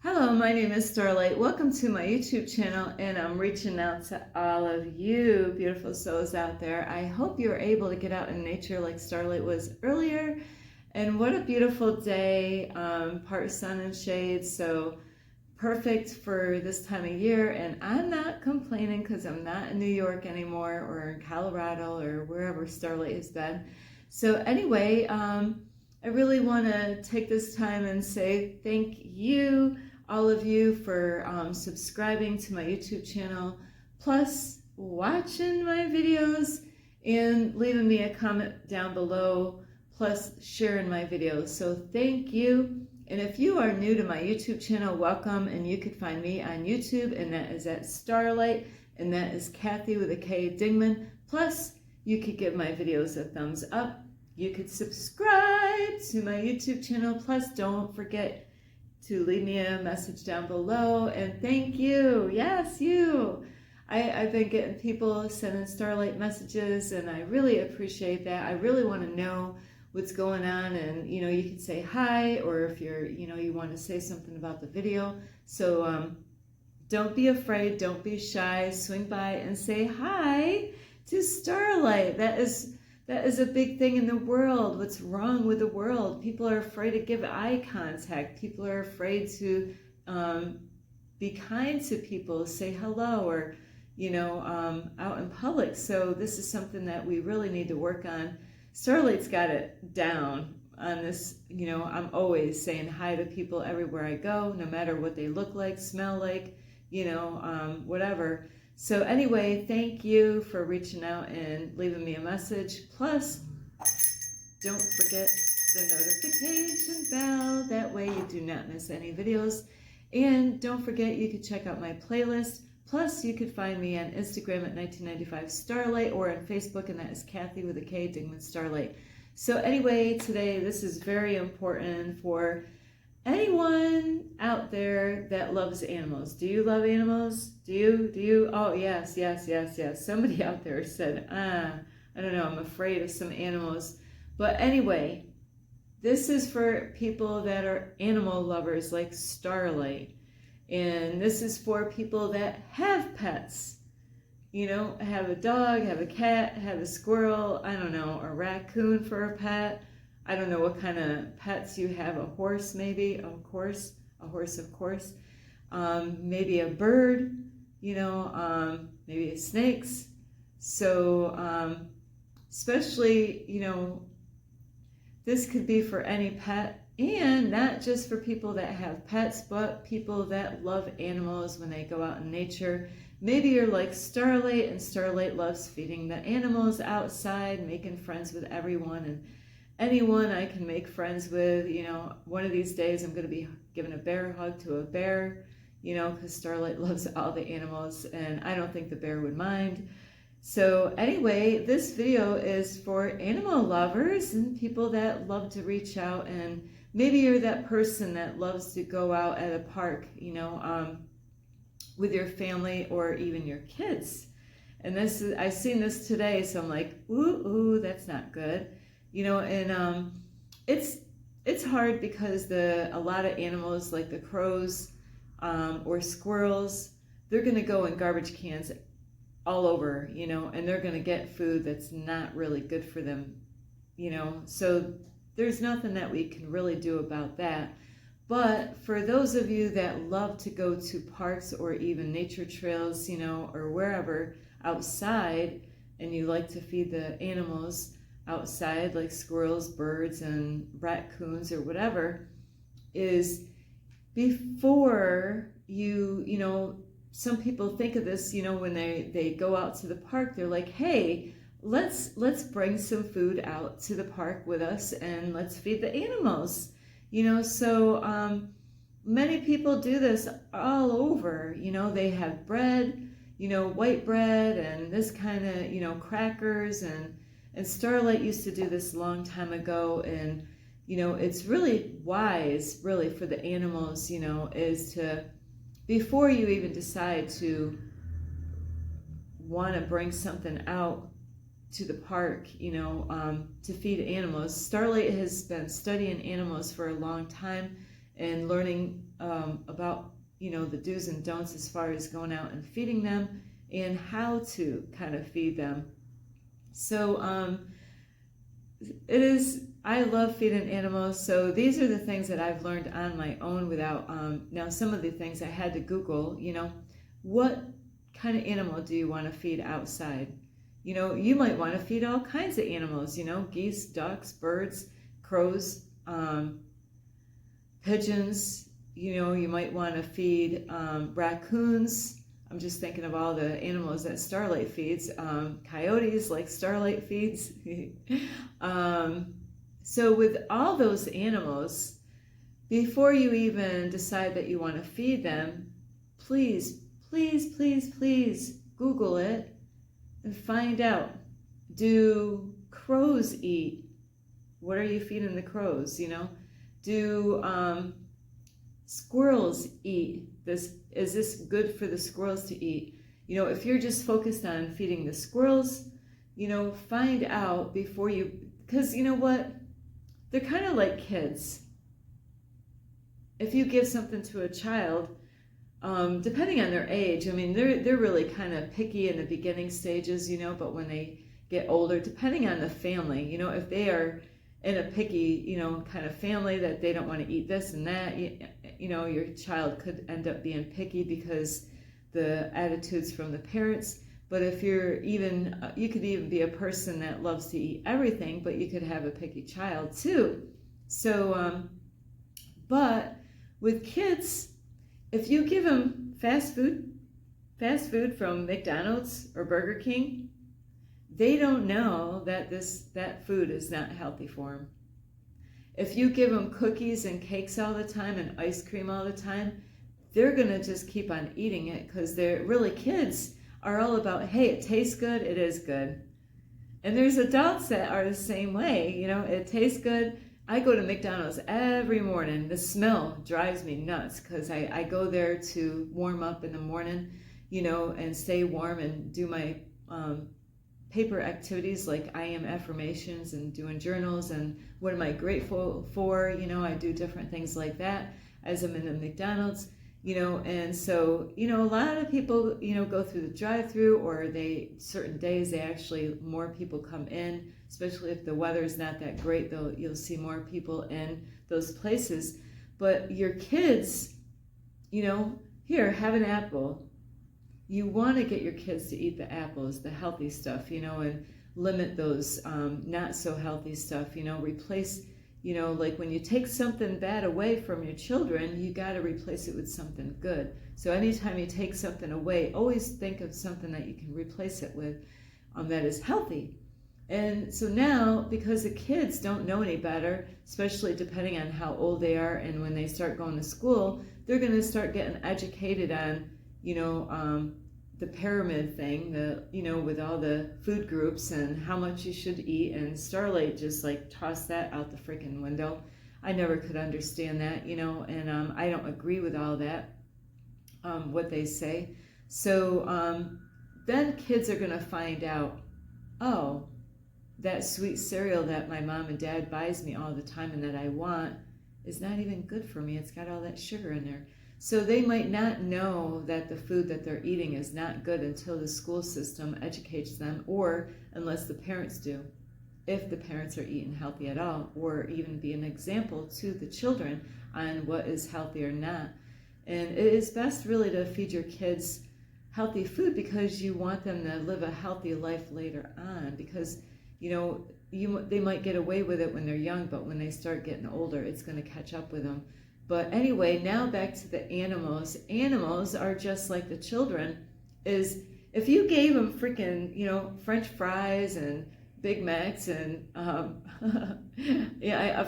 Hello, my name is Starlight. Welcome to my YouTube channel, and I'm reaching out to all of you beautiful souls out there. I hope you're able to get out in nature like Starlight was earlier. And what a beautiful day, part sun and shade, so perfect for this time of year. And I'm not complaining because I'm not in New York anymore or in Colorado or wherever Starlight has been. So anyway, I really want to take this time and say thank you, all of you, for subscribing to my YouTube channel, plus watching my videos and leaving me a comment down below, plus sharing my videos. So thank you. And if you are new to my YouTube channel, welcome. And you could find me on YouTube, and that is at Starlight, and that is Kathy with a K Dingman. Plus, you could give my videos a thumbs up. You could subscribe to my YouTube channel. Plus, don't forget to leave me a message down below. And thank you. Yes, you. I've been getting people sending Starlight messages, and I really appreciate that. I really want to know what's going on, and you can say hi, or if you're you want to say something about the video. So don't be afraid, don't be shy, swing by and say hi to Starlight. That is a big thing in the world. What's wrong with the world? People are afraid to give eye contact. People are afraid to be kind to people, say hello, or out in public. So this is something that we really need to work on. Starlight's got it down on this. I'm always saying hi to people everywhere I go, no matter what they look like, smell like, whatever. So anyway, thank you for reaching out and leaving me a message. Plus, don't forget the notification bell. That way you do not miss any videos. And don't forget, you can check out my playlist. Plus, you could find me on Instagram at 1995 Starlight, or on Facebook, and that is Kathy with a K, Dingman Starlight. So anyway, today this is very important for anyone out there that loves animals. Do you love animals? Do you? Oh, yes. Somebody out there said, I don't know, I'm afraid of some animals. But anyway, this is for people that are animal lovers like Starlight. And this is for people that have pets. Have a dog, have a cat, have a squirrel, I don't know, a raccoon for a pet. I don't know what kind of pets you have. A horse, maybe, of course. A horse, of course. Maybe a bird, maybe snakes. So, especially, this could be for any pet. And not just for people that have pets, but people that love animals when they go out in nature. Maybe you're like Starlight, and Starlight loves feeding the animals outside, making friends with everyone and anyone I can make friends with. One of these days I'm going to be giving a bear hug to a bear, because Starlight loves all the animals, and I don't think the bear would mind. So anyway, this video is for animal lovers and people that love to reach out. And maybe you're that person that loves to go out at a park, with your family or even your kids. And I've seen this today, so I'm like, ooh, that's not good. And it's hard because a lot of animals like the crows or squirrels, they're going to go in garbage cans all over, and they're going to get food that's not really good for them, so there's nothing that we can really do about that. But for those of you that love to go to parks or even nature trails, or wherever outside, and you like to feed the animals outside, like squirrels, birds, and raccoons or whatever, is before some people think of this, when they go out to the park, they're like, hey, let's bring some food out to the park with us and let's feed the animals. So many people do this all over. They have bread, white bread, and this kind of, crackers, and Starlight used to do this a long time ago. And it's really wise, really, for the animals, is to, before you even decide to want to bring something out to the park, to feed animals. Starlight has been studying animals for a long time, and learning about, the do's and don'ts as far as going out and feeding them and how to kind of feed them. So I love feeding animals. So these are the things that I've learned on my own without, now some of the things I had to Google, what kind of animal do you want to feed outside? You might want to feed all kinds of animals, geese, ducks, birds, crows, pigeons, you might want to feed raccoons. I'm just thinking of all the animals that Starlight feeds. Coyotes, like Starlight feeds. So with all those animals, before you even decide that you want to feed them, please, please, please, please Google it and find out, do crows eat? What are you feeding the crows, Do squirrels eat? Is this good for the squirrels to eat? If you're just focused on feeding the squirrels, find out before you, because you know what? They're kind of like kids. If you give something to a child, depending on their age, they're really kind of picky in the beginning stages, but when they get older, depending on the family, if they are in a picky, kind of family that they don't want to eat this and that, your child could end up being picky because the attitudes from the parents. But if you're even, you could even be a person that loves to eat everything, but you could have a picky child too. So, but with kids, if you give them fast food from McDonald's or Burger King, they don't know that that food is not healthy for them. If you give them cookies and cakes all the time and ice cream all the time, they're going to just keep on eating it because they're really, kids are all about, hey, it tastes good, it is good. And there's adults that are the same way, it tastes good. I go to McDonald's every morning. The smell drives me nuts because I go there to warm up in the morning, and stay warm and do my paper activities like I am affirmations and doing journals and what am I grateful for. I do different things like that as I'm in the McDonald's. And so, a lot of people, go through the drive-through, or certain days more people come in, especially if the weather is not that great, though you'll see more people in those places. But your kids, here, have an apple. You want to get your kids to eat the apples, the healthy stuff, and limit those not so healthy stuff, replace. Like when you take something bad away from your children, you got to replace it with something good. So anytime you take something away, always think of something that you can replace it with that is healthy. And so now, because the kids don't know any better, especially depending on how old they are, and when they start going to school, they're going to start getting educated on, the pyramid thing, with all the food groups and how much you should eat. And Starlight just like tossed that out the freaking window. I never could understand that, and I don't agree with all that, what they say. So then kids are going to find out, oh, that sweet cereal that my mom and dad buys me all the time and that I want is not even good for me. It's got all that sugar in there. So they might not know that the food that they're eating is not good until the school system educates them, or unless the parents do, if the parents are eating healthy at all, or even be an example to the children on what is healthy or not. And it is best really to feed your kids healthy food because you want them to live a healthy life later on, because they might get away with it when they're young, but when they start getting older, it's going to catch up with them. But anyway, now back to the animals. Animals are just like the children. Is if you gave them freaking, French fries and Big Macs and, of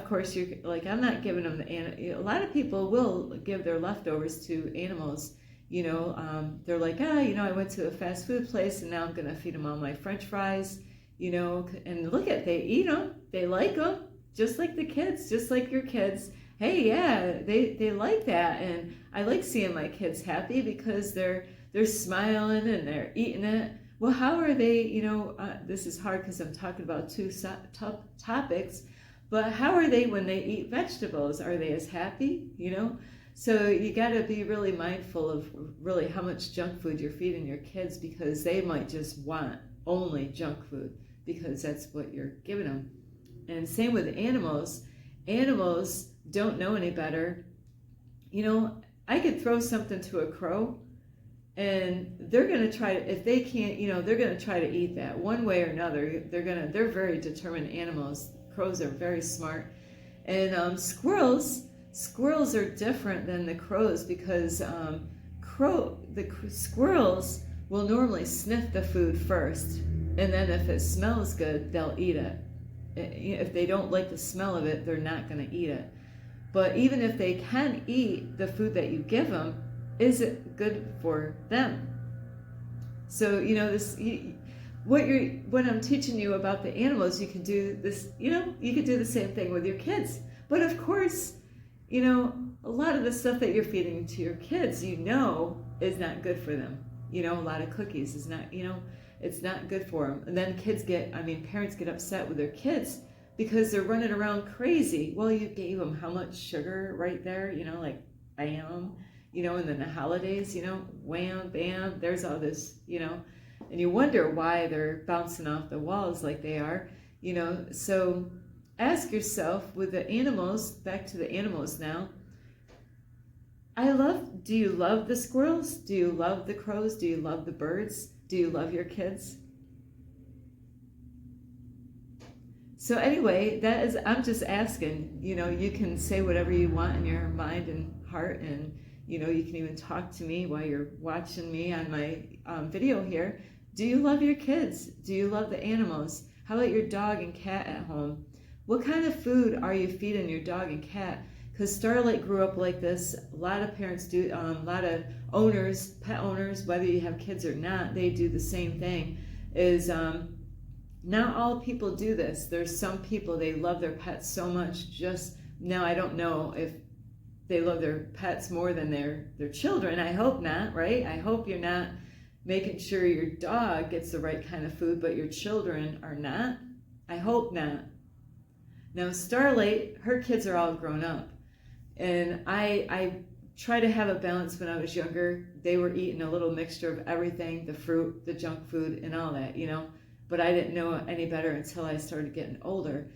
course, you're like, I'm not giving them a lot of people will give their leftovers to animals. They're like, I went to a fast food place and now I'm going to feed them all my French fries, and look they eat them. They like them, just like the kids, just like your kids. Hey, yeah, they like that, and I like seeing my kids happy because they're smiling and they're eating it. Well, how are they? This is hard because I'm talking about two topics, But how are they when they eat vegetables? Are they as happy? So you got to be really mindful of really how much junk food you're feeding your kids, because they might just want only junk food because that's what you're giving them. And same with animals. Animals don't know any better. I could throw something to a crow and they're going to try to, if they can't, they're going to try to eat that one way or another. They're very determined animals. Crows are very smart. And squirrels are different than the crows, because squirrels will normally sniff the food first, and then if it smells good, they'll eat it. If they don't like the smell of it, they're not going to eat it. But even if they can eat the food that you give them, is it good for them? So what I'm teaching you about the animals, you can do this. You could do the same thing with your kids. But of course, a lot of the stuff that you're feeding to your kids, is not good for them. A lot of cookies is not, it's not good for them. And then parents get upset with their kids because they're running around crazy. Well, you gave them how much sugar right there, like bam, and then the holidays, wham, bam, there's all this, and you wonder why they're bouncing off the walls like they are, so ask yourself with the animals, back to the animals now, do you love the squirrels? Do you love the crows? Do you love the birds? Do you love your kids? So anyway, I'm just asking, you can say whatever you want in your mind and heart, and, you can even talk to me while you're watching me on my video here. Do you love your kids? Do you love the animals? How about your dog and cat at home? What kind of food are you feeding your dog and cat? Because Starlight grew up like this. A lot of parents do, a lot of owners, pet owners, whether you have kids or not, they do the same thing. Not all people do this. There's some people, they love their pets so much. Now I don't know if they love their pets more than their children. I hope not, right? I hope you're not making sure your dog gets the right kind of food, but your children are not. I hope not. Now Starlight, her kids are all grown up. And I try to have a balance. When I was younger, they were eating a little mixture of everything, the fruit, the junk food, and all that, But I didn't know any better until I started getting older,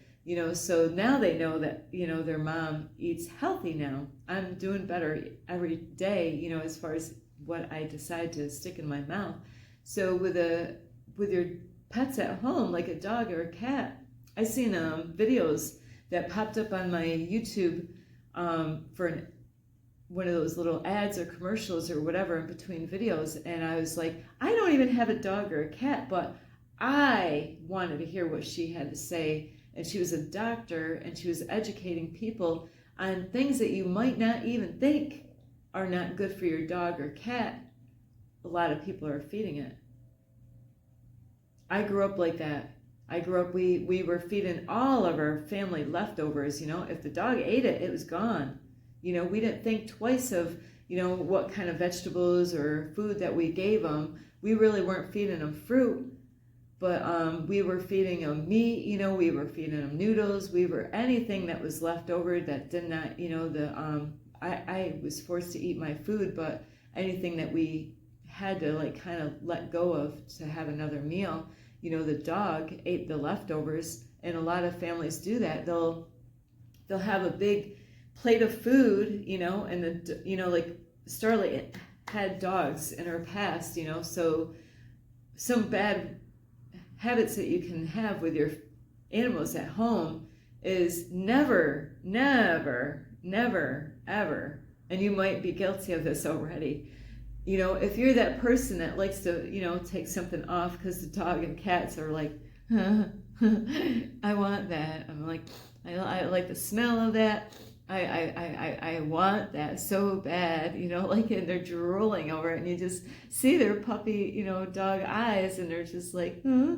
So now they know that, their mom eats healthy now. I'm doing better every day, as far as what I decide to stick in my mouth. So with your pets at home, like a dog or a cat, I seen videos that popped up on my YouTube for one of those little ads or commercials or whatever in between videos, and I was like, I don't even have a dog or a cat, but I wanted to hear what she had to say. And she was a doctor, and she was educating people on things that you might not even think are not good for your dog or cat. A lot of people are feeding it. I grew up like that. We were feeding all of our family leftovers, If the dog ate it, it was gone. We didn't think twice of, what kind of vegetables or food that we gave them. We really weren't feeding them fruit, but we were feeding them meat, we were feeding them noodles, anything that was left over that did not, I was forced to eat my food, but anything that we had to kind of let go of to have another meal, the dog ate the leftovers, and a lot of families do that. They'll have a big plate of food, and like Starlight had dogs in her past, so some bad habits that you can have with your animals at home is never, ever, and you might be guilty of this already. If you're that person that likes to, take something off because the dog and cats are like, I want that. I'm like, I like the smell of that. I want that so bad, and they're drooling over it, and you just see their puppy, dog eyes, and they're just like, huh?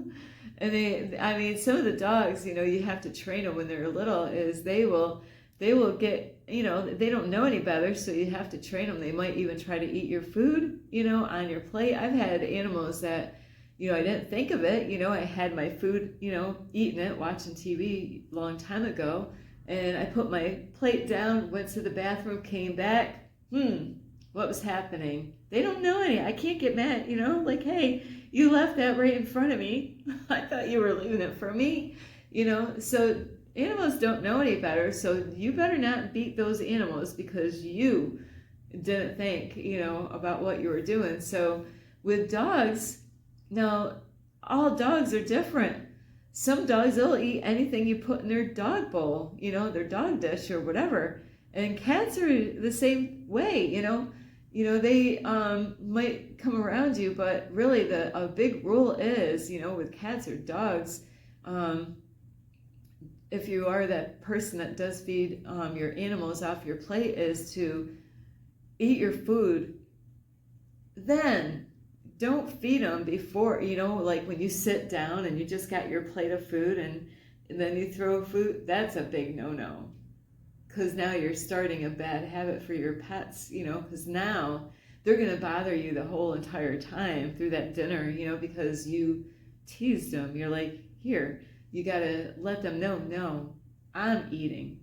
And some of the dogs, you have to train them when they're little, is they will get, they don't know any better, so you have to train them. They might even try to eat your food, on your plate. I've had animals that, I didn't think of it. I had my food, eating it, watching TV a long time ago. And I put my plate down, went to the bathroom, came back. What was happening? They don't know any. I can't get mad, like, hey, you left that right in front of me. I thought you were leaving it for me, So animals don't know any better. So you better not beat those animals because you didn't think, about what you were doing. So with dogs, now all dogs are different. Some dogs, they'll eat anything you put in their dog bowl, their dog dish or whatever. And cats are the same way, they might come around you, but really a big rule is, with cats or dogs, if you are that person that does feed your animals off your plate, is to eat your food, then don't feed them before, like when you sit down and you just got your plate of food and then you throw food. That's a big no-no, because now you're starting a bad habit for your pets, because now they're going to bother you the whole entire time through that dinner, because you teased them. You're like, here, you got to let them know, no, I'm eating.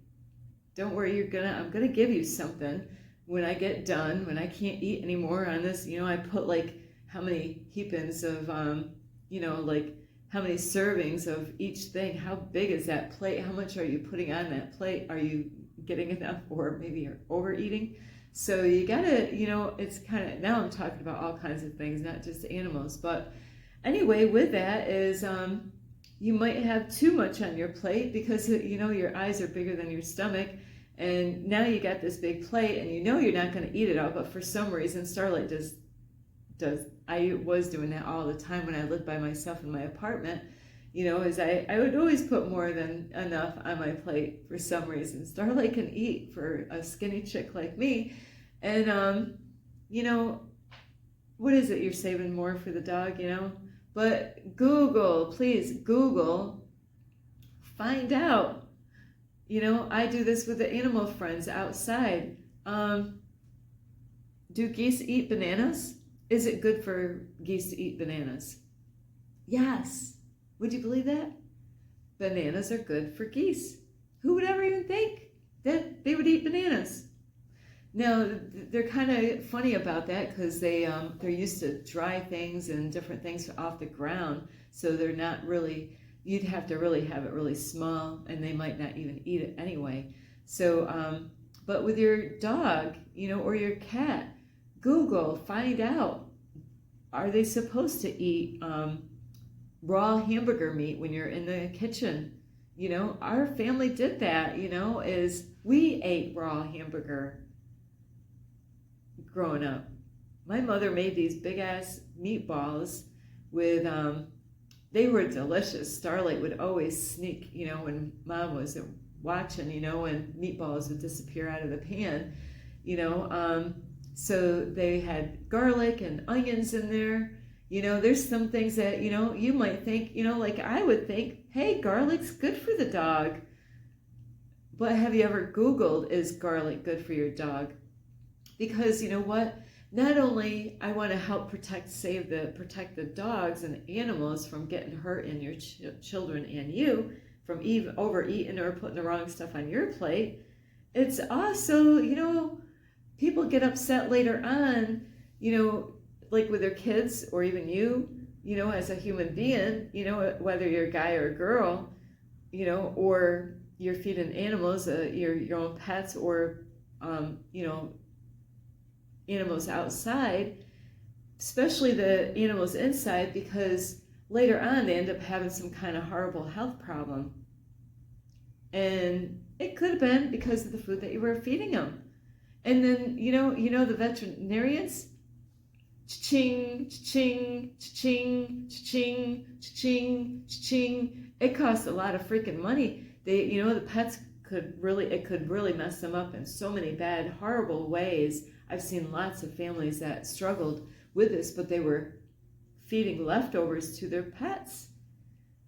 Don't worry, I'm going to give you something when I get done, when I can't eat anymore on this. I put like how many heapings of, like how many servings of each thing. How big is that plate? How much are you putting on that plate? Are you getting enough, or maybe you're overeating? So you gotta, it's kind of, now I'm talking about all kinds of things, not just animals. But anyway, with that is, you might have too much on your plate because, your eyes are bigger than your stomach. And now you got this big plate and you're not going to eat it all, but for some reason, Starlight does, I was doing that all the time when I lived by myself in my apartment, is I would always put more than enough on my plate for some reason. Starlight can eat for a skinny chick like me. And, what is it? You're saving more for the dog, But please Google, find out. I do this with the animal friends outside. Do geese eat bananas? Is it good for geese to eat bananas? Yes. Would you believe that? Bananas are good for geese. Who would ever even think that they would eat bananas? Now, they're kind of funny about that because they're used to dry things and different things off the ground. So they're not really, you'd have to really have it really small, and they might not even eat it anyway. So, but with your dog, or your cat, Google, find out, are they supposed to eat raw hamburger meat when you're in the kitchen? Our family did that, is we ate raw hamburger growing up. My mother made these big ass meatballs with, they were delicious. Starlight would always sneak, when Mom was watching, and meatballs would disappear out of the pan, so they had garlic and onions in there. There's some things that, you might think, like I would think, hey, garlic's good for the dog. But have you ever Googled, is garlic good for your dog? Because you know what? Not only I want to help protect the dogs and animals from getting hurt, and your children and you from overeating or putting the wrong stuff on your plate. It's also, people get upset later on, like with their kids or even you, as a human being, whether you're a guy or a girl, or you're feeding animals, your own pets, or, animals outside, especially the animals inside, because later on they end up having some kind of horrible health problem. And it could have been because of the food that you were feeding them. And then, the veterinarians, cha-ching, cha-ching, cha-ching, cha-ching, cha-ching, cha-ching. It costs a lot of freaking money. The pets could really mess them up in so many bad, horrible ways. I've seen lots of families that struggled with this, but they were feeding leftovers to their pets.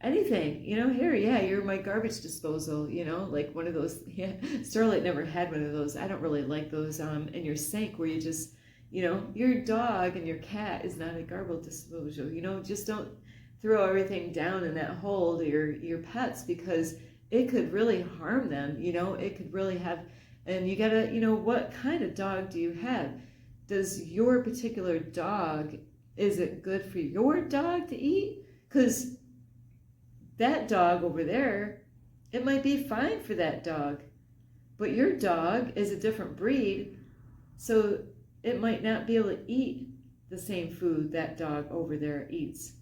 Anything, here, yeah, you're my garbage disposal, like one of those. Yeah, Starlight never had one of those. I don't really like those in your sink where you just, You know, your dog and your cat is not a garbage disposal. You know, just don't throw everything down in that hole to your pets, because it could really harm them. You know, it could really have, and you gotta, you know, what kind of dog do you have? Does your particular dog, is it good for your dog to eat? Because that dog over there, it might be fine for that dog, but your dog is a different breed, so it might not be able to eat the same food that dog over there eats.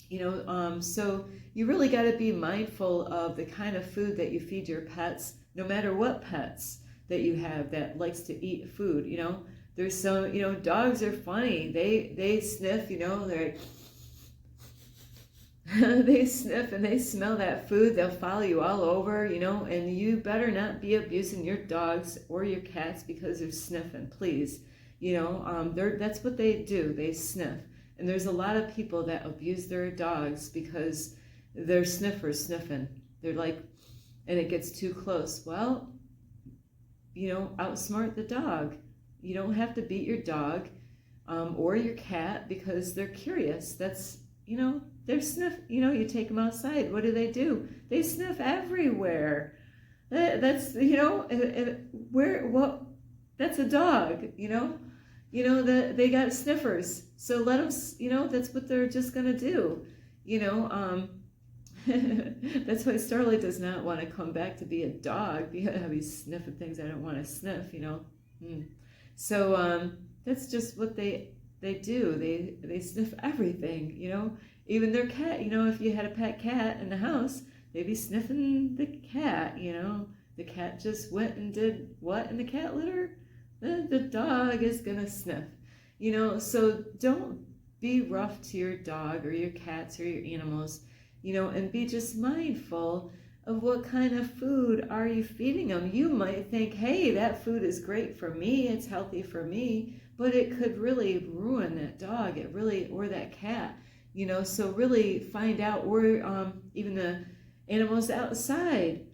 You know, so you really got to be mindful of the kind of food that you feed your pets, no matter what pets that you have that likes to eat food. You know, there's some, you know, dogs are funny. They sniff, you know, they're they sniff and they smell that food. They'll follow you all over, you know, and you better not be abusing your dogs or your cats because they're sniffing, please. You know, that's what they do. They sniff. And there's a lot of people that abuse their dogs because they're sniffers sniffing. They're like, and it gets too close. Well, you know, outsmart the dog. You don't have to beat your dog or your cat because they're curious. That's, you know, they're sniff. You know, you take them outside. What do? They sniff everywhere. That's, you know, what? That's a dog, you know. You know, they got sniffers, so let them, you know, that's what they're just going to do, you know. That's why Starlight does not want to come back to be a dog, because he's sniffing things I don't want to sniff, you know. So that's just what they do. They sniff everything, you know, even their cat. You know, if you had a pet cat in the house, they'd be sniffing the cat, you know. The cat just went and did what in the cat litter? The dog is gonna sniff, you know. So don't be rough to your dog or your cats or your animals, you know, and be just mindful of what kind of food are you feeding them. You might think, hey, that food is great for me, it's healthy for me, but it could really ruin that dog, or that cat, you know. So really find out, or even the animals outside.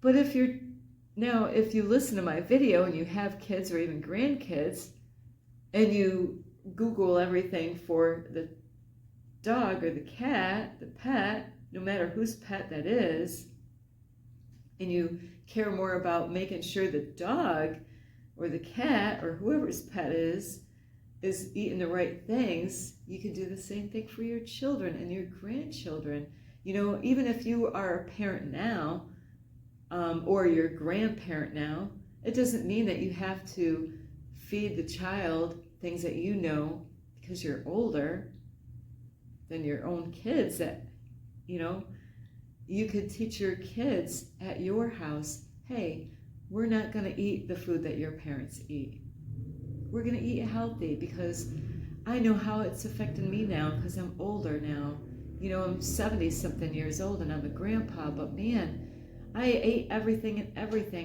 But if you listen to my video and you have kids or even grandkids, and you Google everything for the dog or the cat, the pet, no matter whose pet that is, and you care more about making sure the dog or the cat or whoever's pet is eating the right things, you can do the same thing for your children and your grandchildren. You know, even if you are a parent now, or your grandparent now, it doesn't mean that you have to feed the child things that you know because you're older than your own kids. That, you know, you could teach your kids at your house, hey, we're not going to eat the food that your parents eat. We're going to eat healthy because I know how it's affecting me now because I'm older now. You know, I'm 70-something years old and I'm a grandpa, but man, I ate everything,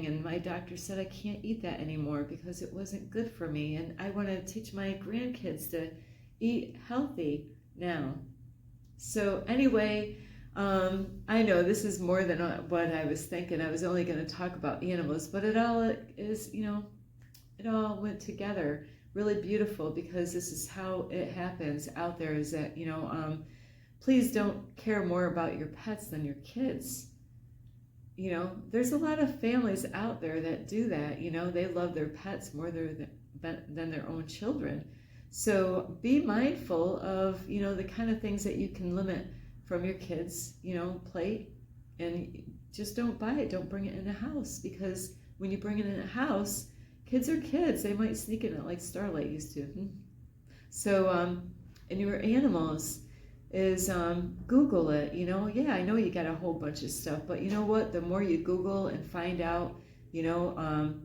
and my doctor said I can't eat that anymore because it wasn't good for me, and I want to teach my grandkids to eat healthy now. So anyway, I know this is more than what I was thinking. I was only going to talk about animals, but it all is, you know, it all went together really beautiful, because this is how it happens out there, is that, you know, please don't care more about your pets than your kids. You know, there's a lot of families out there that do that. You know, they love their pets more than their own children. So be mindful of, you know, the kind of things that you can limit from your kids, you know, plate, and just don't buy it. Don't bring it in the house, because when you bring it in the house, kids are kids. They might sneak in it like Starlight used to. So, and your animals, is Google it, you know. Yeah, I know you got a whole bunch of stuff, but you know what? The more you Google and find out, you know,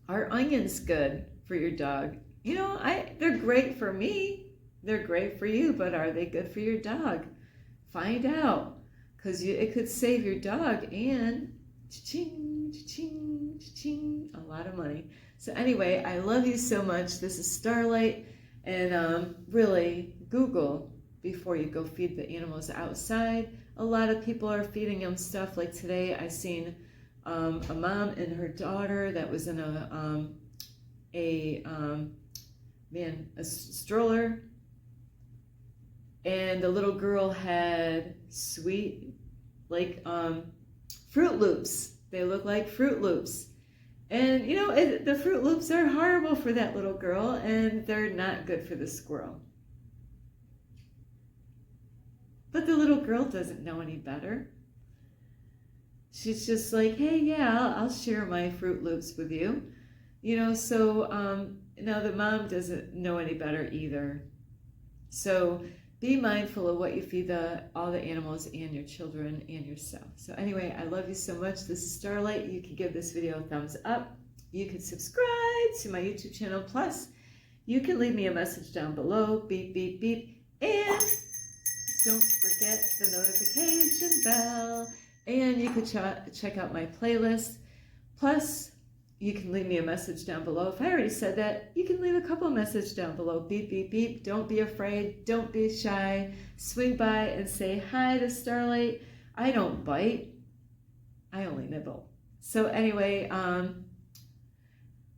are onions good for your dog? You know, they're great for me. They're great for you, but are they good for your dog? Find out, because it could save your dog and cha-ching, cha-ching, cha-ching, a lot of money. So anyway, I love you so much. This is Starlight, and really Google before you go feed the animals outside. A lot of people are feeding them stuff. Like today, I seen a mom and her daughter that was in a man, a stroller, and the little girl had sweet, like Fruit Loops. They look like Fruit Loops. And you know, the Fruit Loops are horrible for that little girl, and they're not good for the squirrel. But the little girl doesn't know any better. She's just like, hey, yeah, I'll share my Fruit Loops with you. You know, so now the mom doesn't know any better either. So be mindful of what you feed all the animals and your children and yourself. So anyway, I love you so much. This is Starlight. You can give this video a thumbs up. You can subscribe to my YouTube channel. Plus, you can leave me a message down below. Beep, beep, beep. And don't forget the notification bell. And you can check out my playlist. Plus, you can leave me a message down below. If I already said that, you can leave a couple messages down below. Beep, beep, beep. Don't be afraid. Don't be shy. Swing by and say hi to Starlight. I don't bite. I only nibble. So anyway,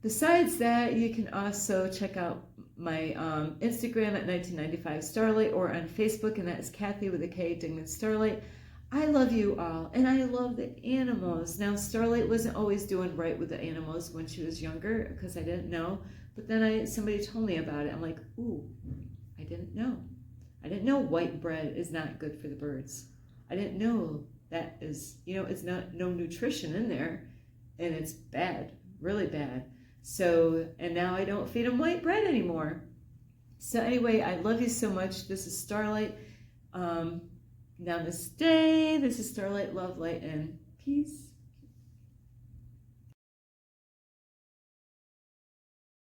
besides that, you can also check out my Instagram at 1995 Starlight, or on Facebook, and that is Kathy with a K, Dingman Starlight. I love you all, and I love the animals. Now, Starlight wasn't always doing right with the animals when she was younger, because I didn't know. But then somebody told me about it. I'm like, ooh, I didn't know. I didn't know white bread is not good for the birds. I didn't know that is, you know, it's not no nutrition in there, and it's bad, really bad. So, and now I don't feed them white bread anymore. So anyway, I love you so much. This is Starlight. Namaste. This is Starlight, love, light, and peace.